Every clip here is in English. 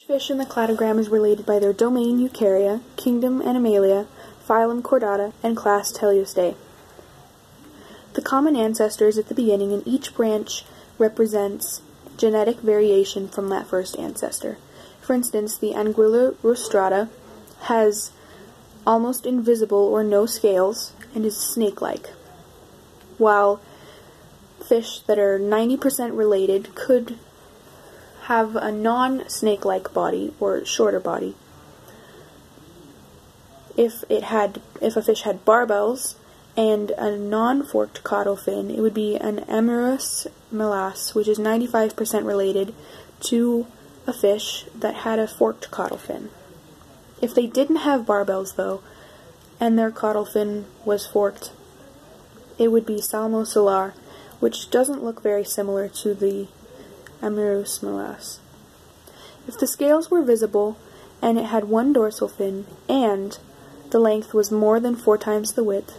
Each fish in the cladogram is related by their domain Eukarya, kingdom Animalia, phylum Chordata, and class Teleostae. The common ancestors at the beginning in each branch represents genetic variation from that first ancestor. For instance, the Anguilla rostrata has almost invisible or no scales and is snake-like, while fish that are 90% related could have a non-snake-like body or shorter body. If a fish had barbels and a non-forked caudal fin, it would be an Amurus melas, which is 95% related to a fish that had a forked caudal fin. If they didn't have barbels, though, and their caudal fin was forked, it would be Salmosalar, which doesn't look very similar to the Amurus melas. If the scales were visible, and it had one dorsal fin, and the length was more than 4 times the width,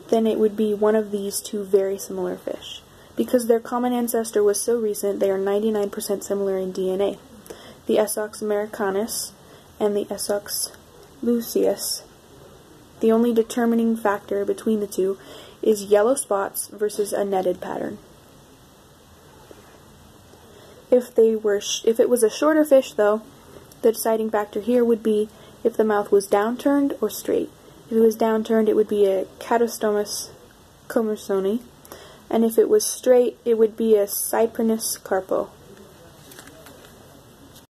then it would be one of these two very similar fish. Because their common ancestor was so recent, they are 99% similar in DNA. The Esox americanus and the Esox lucius. The only determining factor between the two is yellow spots versus a netted pattern. If it was a shorter fish, though, the deciding factor here would be if the mouth was downturned or straight. If it was downturned, it would be a Catostomus commersoni, and if it was straight, it would be a Cyprinus carpo.